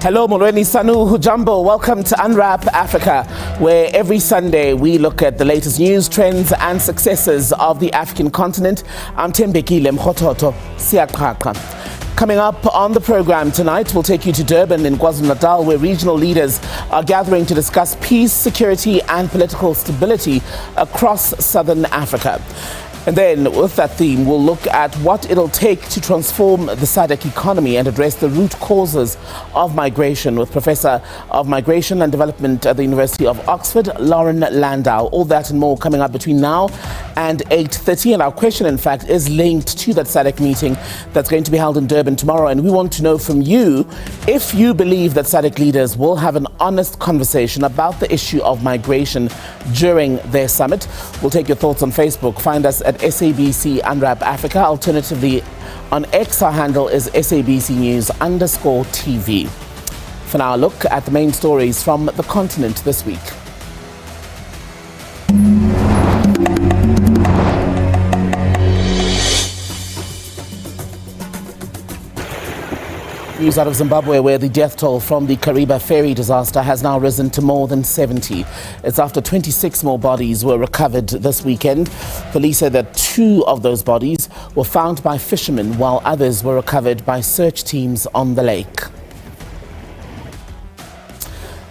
Hello, Molweni Sanu Hujambo. Welcome to Unwrap Africa, where every Sunday we look at the latest news, trends and successes of the African continent. I'm Tembekile Mkhototo Siaqhaqha. Coming up on the program tonight, we'll take you to Durban in KwaZulu-Natal, where regional leaders are gathering to discuss peace, security and political stability across southern Africa. And then with that theme, we'll look at what it'll take to transform the SADC economy and address the root causes of migration with Professor of Migration and Development at the University of Oxford, Loren Landau. All that and more coming up between now and 8:30. And our question, in fact, is linked to that SADC meeting that's going to be held in Durban tomorrow. And we want to know from you if you believe that SADC leaders will have an honest conversation about the issue of migration during their summit. We'll take your thoughts on Facebook. Find us at SABC Unwrap Africa. Alternatively, on X, our handle is SABC News_TV. For now, a look at the main stories from the continent this week. News out of Zimbabwe, where the death toll from the Kariba ferry disaster has now risen to more than 70. It's after 26 more bodies were recovered this weekend. Police said that 2 of those bodies were found by fishermen, while others were recovered by search teams on the lake.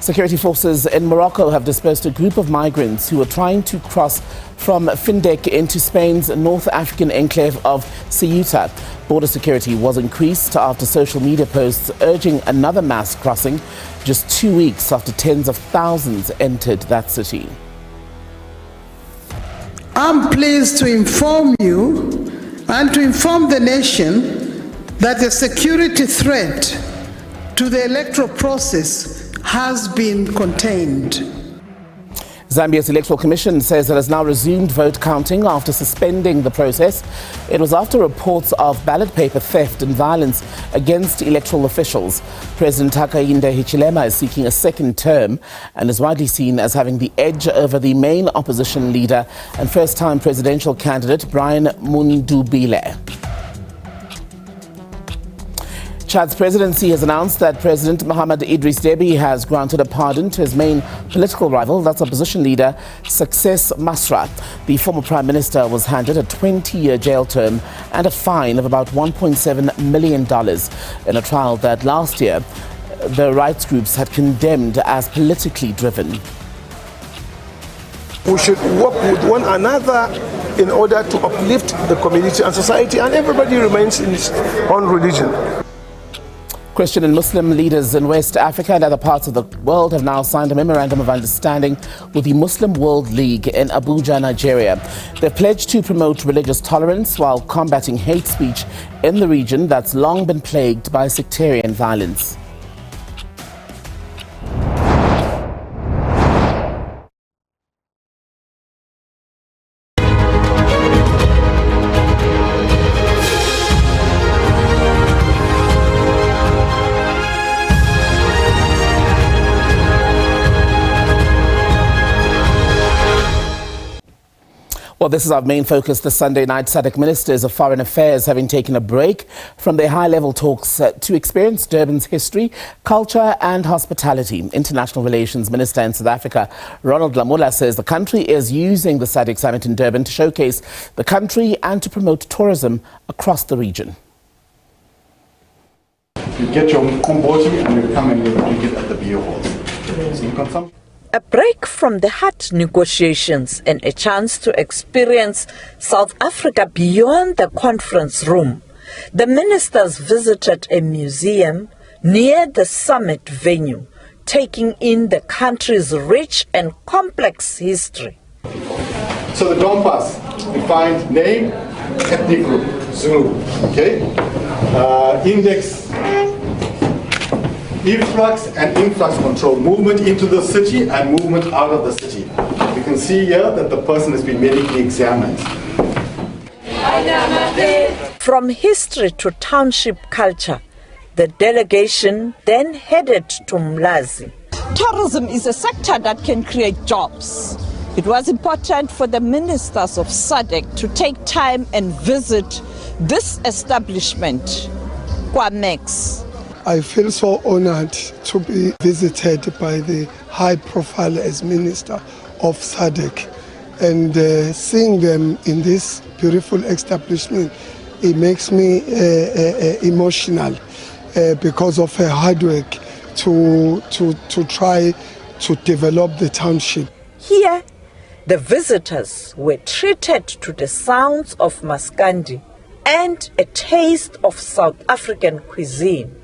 Security forces in Morocco have dispersed a group of migrants who were trying to cross from Findek into Spain's North African enclave of Ceuta. Border security was increased after social media posts urging another mass crossing just 2 weeks after tens of thousands entered that city. I'm pleased to inform you and to inform the nation that the security threat to the electoral process has been contained. Zambia's Electoral Commission says it has now resumed vote counting after suspending the process. It was after reports of ballot paper theft and violence against electoral officials. President Hakainde Hichilema is seeking a second term and is widely seen as having the edge over the main opposition leader and first-time presidential candidate Brian Mundubile. Chad's presidency has announced that President Mohamed Idris Deby has granted a pardon to his main political rival, that's opposition leader Success Masra. The former prime minister was handed a 20-year jail term and a fine of about $1.7 million in a trial that last year the rights groups had condemned as politically driven. We should work with one another in order to uplift the community and society, and everybody remains in his own religion. Christian and Muslim leaders in West Africa and other parts of the world have now signed a memorandum of understanding with the Muslim World League in Abuja, Nigeria. They've pledged to promote religious tolerance while combating hate speech in the region that's long been plagued by sectarian violence. Well, this is our main focus this Sunday night. SADC ministers of foreign affairs having taken a break from their high-level talks to experience Durban's history, culture and hospitality. International Relations Minister in South Africa, Ronald Lamula, says the country is using the SADC summit in Durban to showcase the country and to promote tourism across the region. You get your kumboti and you come and you drink it at the beer halls. So you consume. A break from the hard negotiations and a chance to experience South Africa beyond the conference room. The ministers visited a museum near the summit venue, taking in the country's rich and complex history. So the compass defined name, ethnic group, Zulu, okay? Index, influx and influx control, movement into the city and movement out of the city. You can see here that the person has been medically examined. From history to township culture, the delegation then headed to Mlazi. Tourism is a sector that can create jobs. It was important for the ministers of SADC to take time and visit this establishment, Kwamex. I feel so honored to be visited by the high profile as Minister of SADC, and seeing them in this beautiful establishment, it makes me emotional because of her hard work to try to develop the township. Here, the visitors were treated to the sounds of maskandi and a taste of South African cuisine.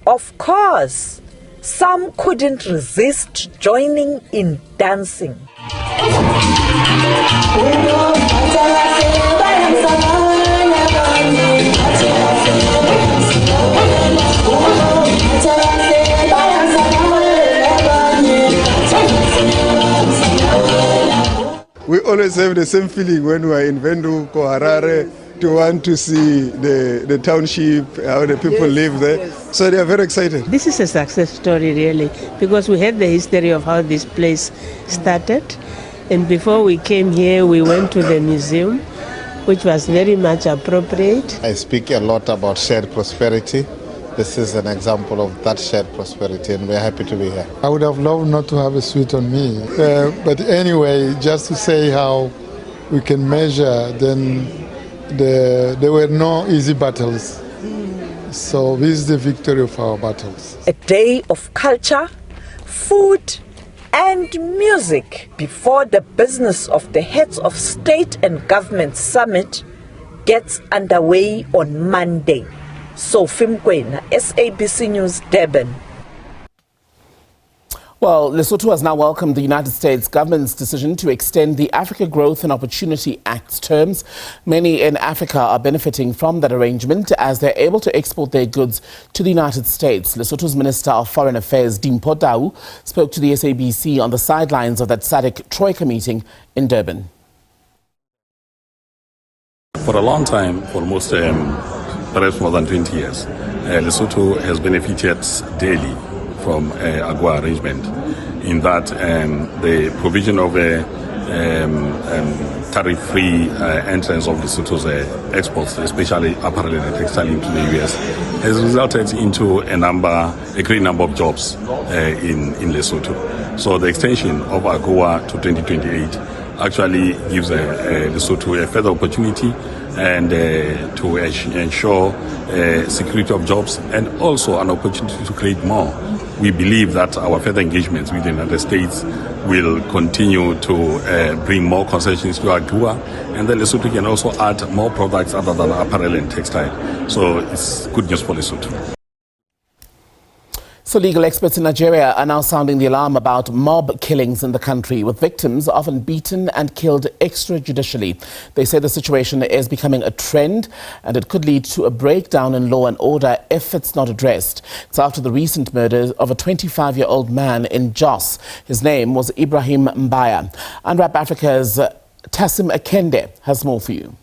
Of course, some couldn't resist joining in dancing. We always have the same feeling when we are in Windhoek or Harare to want to see the township, how the people live there. Yes. So they are very excited. This is a success story really, because we had the history of how this place started. And before we came here, we went to the museum, which was very much appropriate. I speak a lot about shared prosperity. This is an example of that shared prosperity, and we're happy to be here. I would have loved not to have a sweet on me. But anyway, just to say how we can measure, then there were no easy battles. So this is the victory of our battles. A day of culture, food, and music before the business of the Heads of State and Government Summit gets underway on Monday. Sophie Mkwena, SABC News, Durban. Well, Lesotho has now welcomed the United States government's decision to extend the Africa Growth and Opportunity Act's terms. Many in Africa are benefiting from that arrangement as they're able to export their goods to the United States. Lesotho's Minister of Foreign Affairs, Dimpho Tau, spoke to the SABC on the sidelines of that SADC Troika meeting in Durban. For a long time, for almost perhaps more than 20 years, Lesotho has benefited daily from AGOA arrangement, in that the provision of a tariff-free entrance of Lesotho's exports, especially apparel and textile into the US, has resulted into a great number of jobs in Lesotho. So the extension of AGOA to 2028 actually gives Lesotho a further opportunity and to ensure security of jobs and also an opportunity to create more. We believe that our further engagements with the United States will continue to bring more concessions to AGOA, and then Lesotho can also add more products other than apparel and textile. So it's good news for Lesotho. So legal experts in Nigeria are now sounding the alarm about mob killings in the country, with victims often beaten and killed extrajudicially. They say the situation is becoming a trend and it could lead to a breakdown in law and order if it's not addressed. It's after the recent murder of a 25-year-old man in Jos. His name was Ibrahim Mbaya. Unwrap Africa's Tassim Akende has more for you.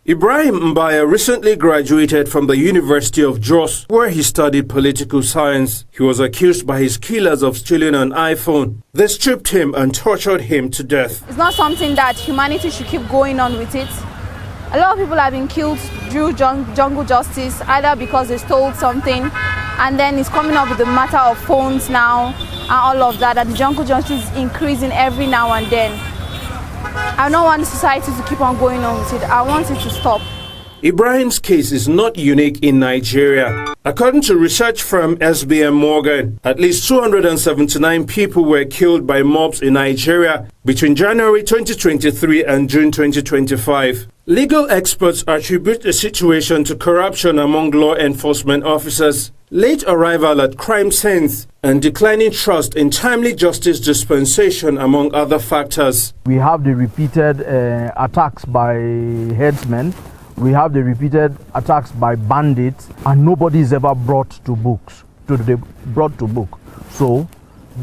Ibrahim Mbaya recently graduated from the University of Jos, where he studied political science. He was accused by his killers of stealing an iPhone. They stripped him and tortured him to death. It's not something that humanity should keep going on with it. A lot of people have been killed through jungle justice, either because they stole something, and then it's coming up with the matter of phones now, and all of that, and the jungle justice is increasing every now and then. I don't want the society to keep on going on with it. I want it to stop. Ibrahim's case is not unique in Nigeria. According to research firm SBM Morgan, at least 279 people were killed by mobs in Nigeria between January 2023 and June 2025. Legal experts attribute the situation to corruption among law enforcement officers, late arrival at crime scenes, and declining trust in timely justice dispensation, among other factors. We have the repeated attacks by headsmen. We have the repeated attacks by bandits, and nobody is ever brought to book. So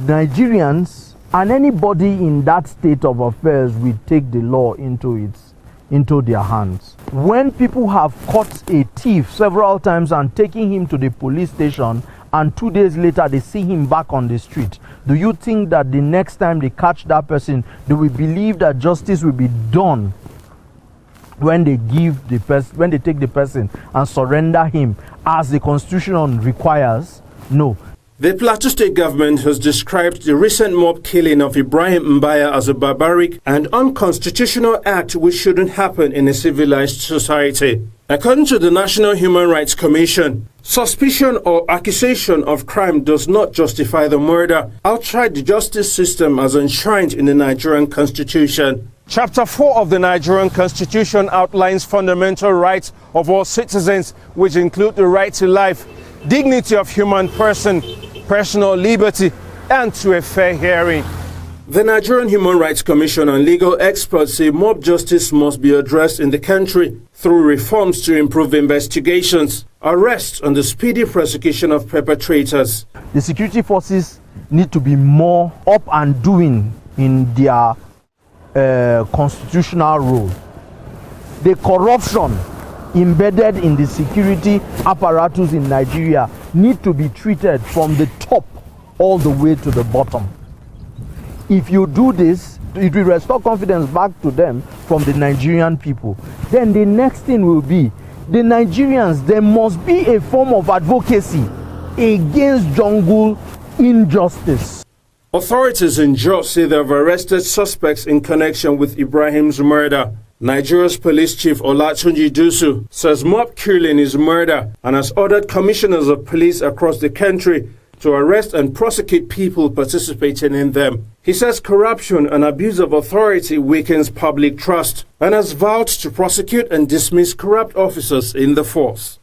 Nigerians and anybody in that state of affairs will take the law into their hands. When people have caught a thief several times and taking him to the police station and 2 days later they see him back on the street, do you think that the next time they catch that person, they will believe that justice will be done when they give the person, when they take the person and surrender him as the Constitution requires? No. The Plateau State government has described the recent mob killing of Ibrahim Mbaya as a barbaric and unconstitutional act which shouldn't happen in a civilized society. According to the National Human Rights Commission, suspicion or accusation of crime does not justify the murder outside the justice system as enshrined in the Nigerian Constitution. Chapter 4 of the Nigerian Constitution outlines fundamental rights of all citizens, which include the right to life, dignity of human person, personal liberty, and to a fair hearing. The Nigerian Human Rights Commission and legal experts say mob justice must be addressed in the country through reforms to improve investigations, arrests, and the speedy prosecution of perpetrators. The security forces need to be more up and doing in their constitutional role. The corruption embedded in the security apparatus in Nigeria need to be treated from the top all the way to the bottom. If you do this, it will restore confidence back to them from the Nigerian people. Then the next thing will be, the Nigerians, there must be a form of advocacy against jungle injustice. Authorities in Jos say they have arrested suspects in connection with Ibrahim's murder. Nigeria's police chief Olatunji Dusu says mob killing is murder and has ordered commissioners of police across the country to arrest and prosecute people participating in them. He says corruption and abuse of authority weakens public trust and has vowed to prosecute and dismiss corrupt officers in the force.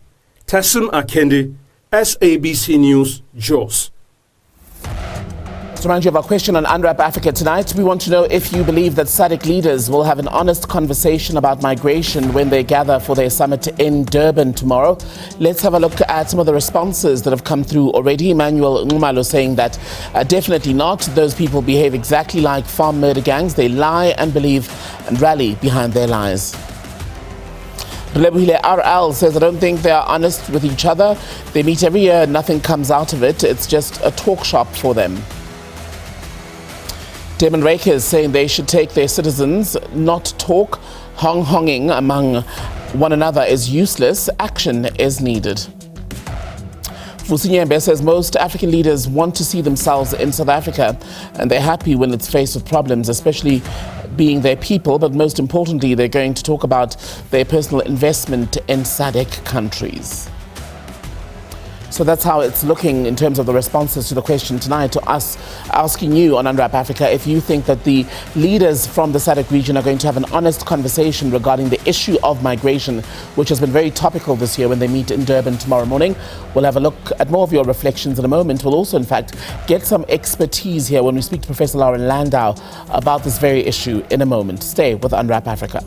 Tassim Akendi, SABC News, Jos. To remind you of our question on Unwrap Africa tonight, we want to know if you believe that SADC leaders will have an honest conversation about migration when they gather for their summit in Durban tomorrow. Let's have a look at some of the responses that have come through already. Emmanuel Ngumalo saying that definitely not. Those people behave exactly like farm murder gangs. They lie and believe and rally behind their lies. Lebuhile RL says, I don't think they are honest with each other. They meet every year, nothing comes out of it. It's just a talk shop for them. Damon Raker is saying they should take their citizens, not talk. Honging among one another is useless. Action is needed. Fusinyembe says most African leaders want to see themselves in South Africa and they're happy when it's faced with problems, especially being their people, but most importantly, they're going to talk about their personal investment in SADC countries. So that's how it's looking in terms of the responses to the question tonight, to us asking you on Unwrap Africa if you think that the leaders from the SADC region are going to have an honest conversation regarding the issue of migration, which has been very topical this year when they meet in Durban tomorrow morning. We'll have a look at more of your reflections in a moment. We'll also, in fact, get some expertise here when we speak to Professor Loren Landau about this very issue in a moment. Stay with Unwrap Africa.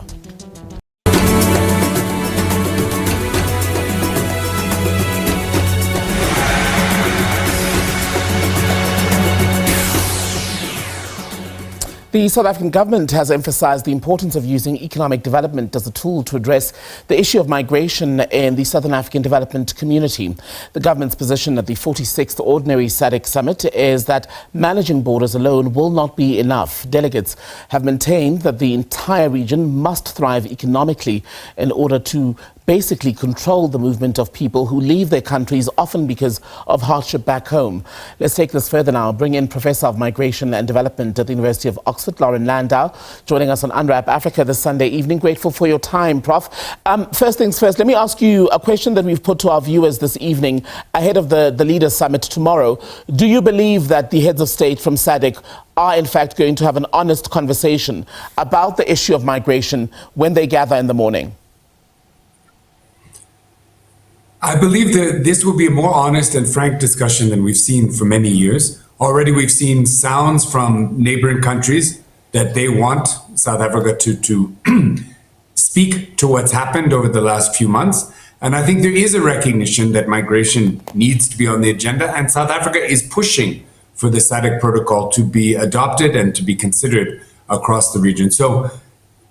The South African government has emphasized the importance of using economic development as a tool to address the issue of migration in the Southern African development community. The government's position at the 46th Ordinary SADC Summit is that managing borders alone will not be enough. Delegates have maintained that the entire region must thrive economically in order to basically control the movement of people who leave their countries, often because of hardship back home. Let's take this further now. Bring in Professor of Migration and Development at the University of Oxford, Loren Landau, joining us on Unwrap Africa this Sunday evening. Grateful for your time, Prof. First things first, let me ask you a question that we've put to our viewers this evening ahead of the Leaders Summit tomorrow. Do you believe that the heads of state from SADC are in fact going to have an honest conversation about the issue of migration when they gather in the morning? I believe that this will be a more honest and frank discussion than we've seen for many years. Already we've seen sounds from neighboring countries that they want South Africa to speak to what's happened over the last few months. And I think there is a recognition that migration needs to be on the agenda, and South Africa is pushing for the SADC protocol to be adopted and to be considered across the region. So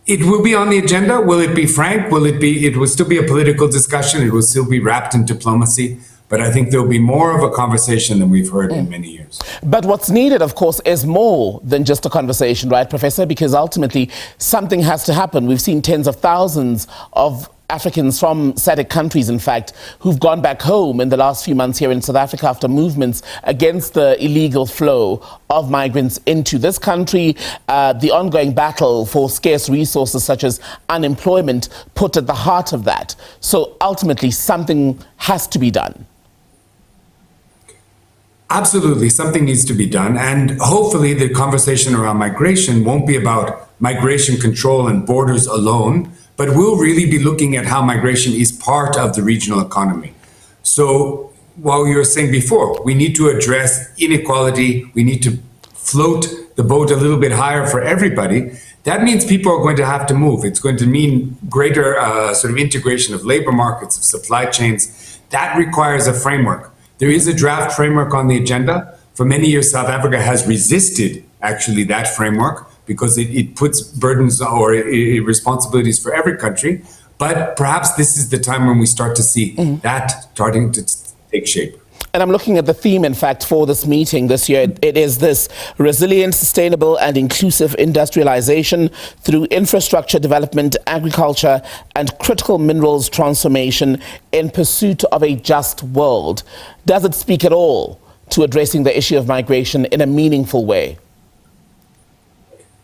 it will be on the agenda. Will it be frank? It will still be a political discussion. It will still be wrapped in diplomacy. But I think there'll be more of a conversation than we've heard in many years. But what's needed, of course, is more than just a conversation, right, Professor? Because ultimately something has to happen. We've seen tens of thousands of Africans from SADC countries, in fact, who've gone back home in the last few months here in South Africa after movements against the illegal flow of migrants into this country. The ongoing battle for scarce resources such as unemployment put at the heart of that. So ultimately, something has to be done. Absolutely, something needs to be done. And hopefully the conversation around migration won't be about migration control and borders alone, but we'll really be looking at how migration is part of the regional economy. So while you were saying before, we need to address inequality, we need to float the boat a little bit higher for everybody. That means people are going to have to move. It's going to mean greater sort of integration of labor markets, of supply chains. That requires a framework. There is a draft framework on the agenda. For many years, South Africa has resisted actually that framework because it puts burdens or responsibilities for every country. But perhaps this is the time when we start to see that starting to take shape. And I'm looking at the theme, in fact, for this meeting this year. It is this: resilient, sustainable and inclusive industrialization through infrastructure development, agriculture and critical minerals transformation in pursuit of a just world. Does it speak at all to addressing the issue of migration in a meaningful way?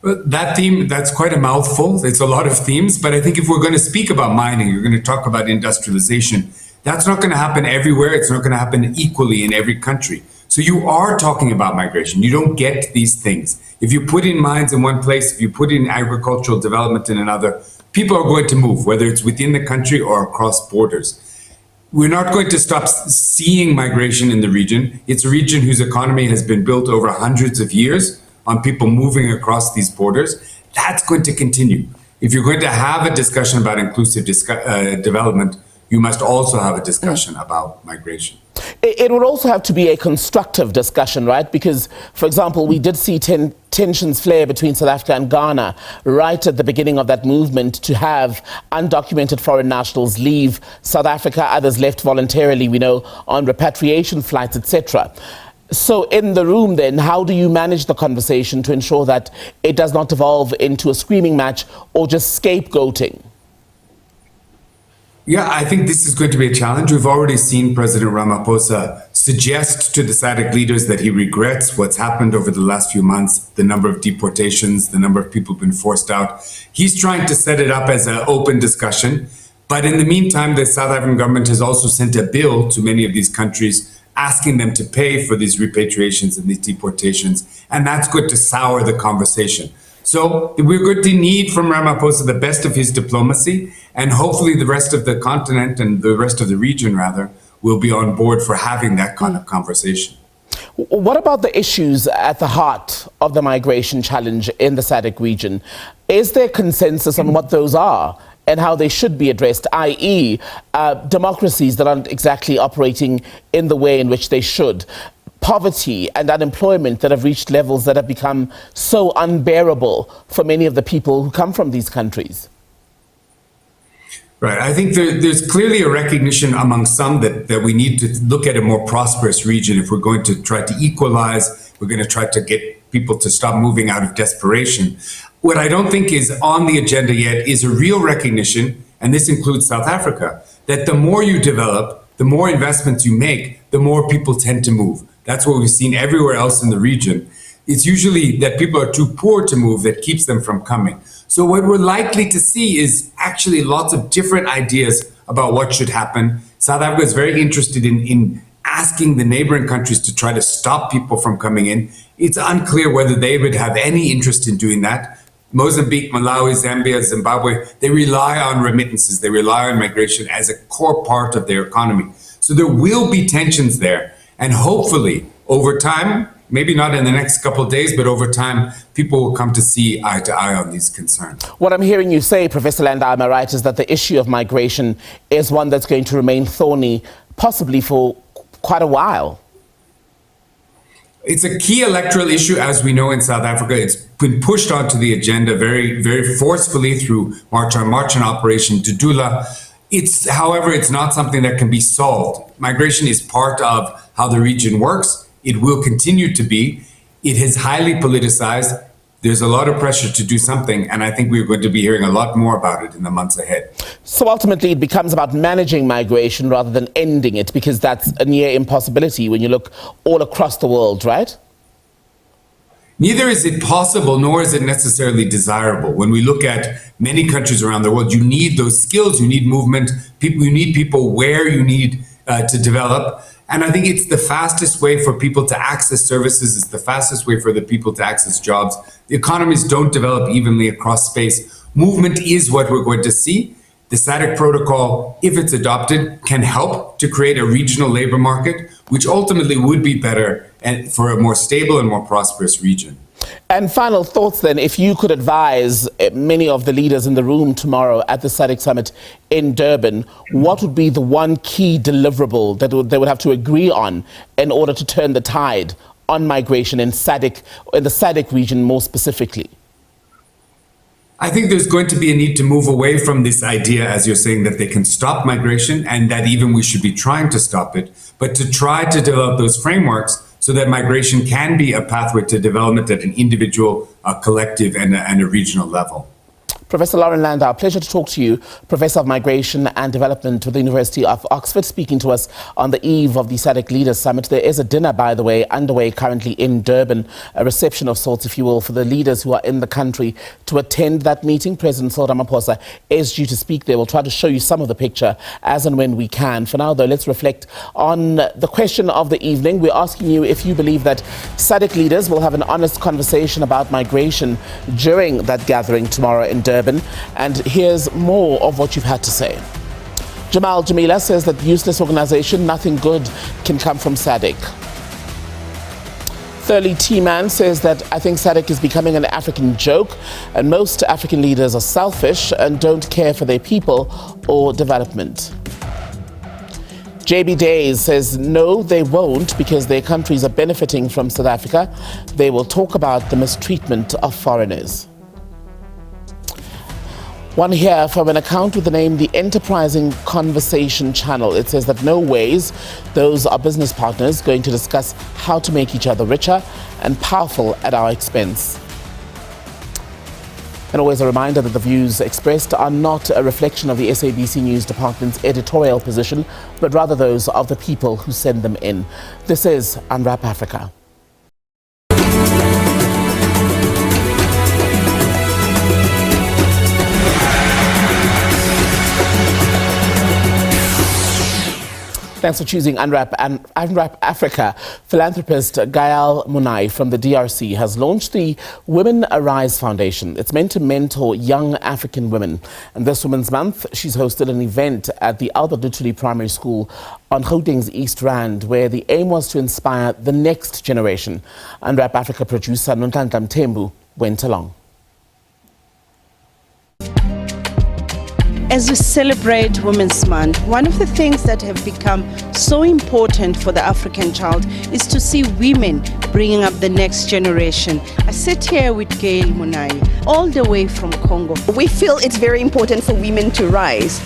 That theme, that's quite a mouthful. It's a lot of themes. But I think if we're going to speak about mining, you're going to talk about industrialization, that's not going to happen everywhere. It's not going to happen equally in every country. So you are talking about migration. You don't get these things. If you put in mines in one place, if you put in agricultural development in another, people are going to move, whether it's within the country or across borders. We're not going to stop seeing migration in the region. It's a region whose economy has been built over hundreds of years on people moving across these borders. That's going to continue. If you're going to have a discussion about inclusive development, you must also have a discussion about migration. It would also have to be a constructive discussion, right? Because, for example, we did see tensions flare between South Africa and Ghana right at the beginning of that movement to have undocumented foreign nationals leave South Africa. Others left voluntarily, we know, on repatriation flights, etc. So in the room, then, how do you manage the conversation to ensure that it does not evolve into a screaming match or just scapegoating? Yeah, I think this is going to be a challenge. We've already seen President Ramaphosa suggest to the SADC leaders that he regrets what's happened over the last few months, the number of deportations, the number of people who've been forced out. He's trying to set it up as an open discussion. But in the meantime, the South African government has also sent a bill to many of these countries asking them to pay for these repatriations and these deportations. And that's going to sour the conversation. So we're going to need from Ramaphosa the best of his diplomacy, and hopefully the rest of the continent and the rest of the region, rather, will be on board for having that kind of conversation. What about the issues at the heart of the migration challenge in the SADC region? Is there consensus on what those are and how they should be addressed, i.e. democracies that aren't exactly operating in the way in which they should? Poverty and unemployment that have reached levels that have become so unbearable for many of the people who come from these countries? Right. I think there's clearly a recognition among some that we need to look at a more prosperous region if we're going to try to equalize, we're going to try to get people to stop moving out of desperation. What I don't think is on the agenda yet is a real recognition, and this includes South Africa, that the more you develop, the more investments you make, the more people tend to move. That's what we've seen everywhere else in the region. It's usually that people are too poor to move that keeps them from coming. So what we're likely to see is actually lots of different ideas about what should happen. South Africa is very interested in asking the neighboring countries to try to stop people from coming in. It's unclear whether they would have any interest in doing that. Mozambique, Malawi, Zambia, Zimbabwe, they rely on remittances. They rely on migration as a core part of their economy. So there will be tensions there. And hopefully, over time, maybe not in the next couple of days, but over time, people will come to see eye to eye on these concerns. What I'm hearing you say, Professor Landau, am I right, is that the issue of migration is one that's going to remain thorny, possibly for quite a while? It's a key electoral issue, as we know in South Africa. It's been pushed onto the agenda very, very forcefully through March on Operation Dudula. However, it's not something that can be solved. Migration is part of how the region works. It will continue to be. It is highly politicized. There's a lot of pressure to do something, and I think we're going to be hearing a lot more about it in the months ahead. So ultimately, it becomes about managing migration rather than ending it, because that's a near impossibility when you look all across the world, right? Neither is it possible, nor is it necessarily desirable. When we look at many countries around the world, you need those skills, you need movement, you need people where you need to develop. And I think it's the fastest way for people to access services. It's the fastest way for the people to access jobs. The economies don't develop evenly across space. Movement is what we're going to see. The SADC protocol, if it's adopted, can help to create a regional labor market, which ultimately would be better and for a more stable and more prosperous region. And final thoughts then, if you could advise many of the leaders in the room tomorrow at the SADC summit in Durban, what would be the one key deliverable that they would have to agree on in order to turn the tide on migration in the SADC region more specifically? I think there's going to be a need to move away from this idea, as you're saying, that they can stop migration and that even we should be trying to stop it, but to try to develop those frameworks so that migration can be a pathway to development at an individual, collective, and a regional level. Professor Loren Landau, pleasure to talk to you, Professor of Migration and Development with the University of Oxford, speaking to us on the eve of the SADC Leaders Summit. There is a dinner, by the way, underway currently in Durban, a reception of sorts, if you will, for the leaders who are in the country to attend that meeting. President Cyril Ramaphosa is due to speak there. We'll try to show you some of the picture as and when we can. For now, though, let's reflect on the question of the evening. We're asking you if you believe that SADC leaders will have an honest conversation about migration during that gathering tomorrow in Durban. And here's more of what you've had to say. Jamal Jamila says that useless organization, nothing good can come from SADC. Thurley T-Man says that I think SADC is becoming an African joke and most African leaders are selfish and don't care for their people or development. JB Days says no, they won't, because their countries are benefiting from South Africa. They will talk about the mistreatment of foreigners. One here from an account with the name The Enterprising Conversation Channel. It says that no ways, those are business partners going to discuss how to make each other richer and powerful at our expense. And always a reminder that the views expressed are not a reflection of the SABC News Department's editorial position, but rather those of the people who send them in. This is Unwrap Africa. Thanks for choosing Unwrap Africa. Philanthropist Gael Munai from the DRC has launched the Women Arise Foundation. It's meant to mentor young African women. And this Women's Month, she's hosted an event at the Albert Lutuli Primary School on Gauteng's East Rand, where the aim was to inspire the next generation. Unwrap Africa producer Nonhlanhla Mthembu went along. As we celebrate Women's Month, one of the things that have become so important for the African child is to see women bringing up the next generation. I sit here with Gael Munai, all the way from Congo. We feel it's very important for women to rise.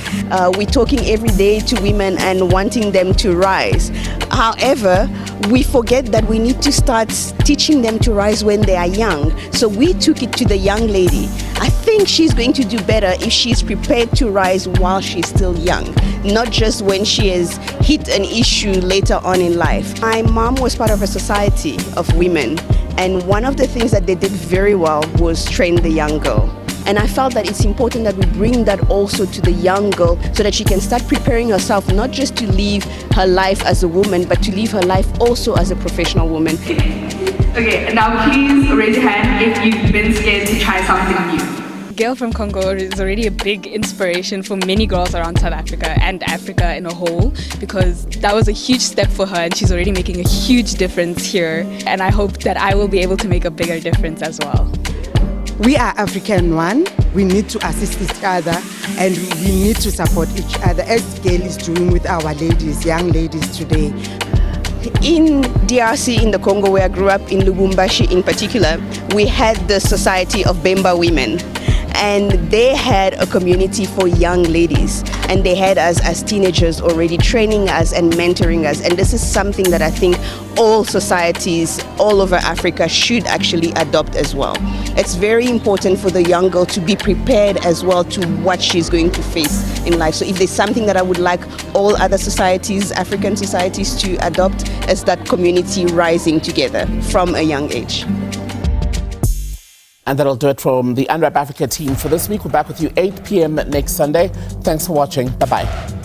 We're talking every day to women and wanting them to rise. However, we forget that we need to start teaching them to rise when they are young. So we took it to the young lady. I think she's going to do better if she's prepared to rise while she's still young, not just when she has hit an issue later on in life. My mom was part of a society of women, and one of the things that they did very well was train the young girl. And I felt that it's important that we bring that also to the young girl so that she can start preparing herself not just to live her life as a woman, but to live her life also as a professional woman. Okay, now please raise your hand if you've been scared to try something new. Gail from Congo is already a big inspiration for many girls around South Africa and Africa in a whole, because that was a huge step for her and she's already making a huge difference here. And I hope that I will be able to make a bigger difference as well. We are African one. We need to assist each other and we need to support each other, as Gail is doing with our ladies, young ladies today. In DRC, in the Congo where I grew up, in Lubumbashi in particular, we had the Society of Bemba Women. and they had a community for young ladies, and they had us as teenagers already training us and mentoring us. And this is something that I think all societies all over Africa should actually adopt as well. It's very important for the young girl to be prepared as well to what she's going to face in life. So if there's something that I would like all other societies, African societies, to adopt, is that community rising together from a young age. And that'll do it from the Unwrap Africa team for this week. We're back with you 8 p.m. next Sunday. Thanks for watching. Bye-bye.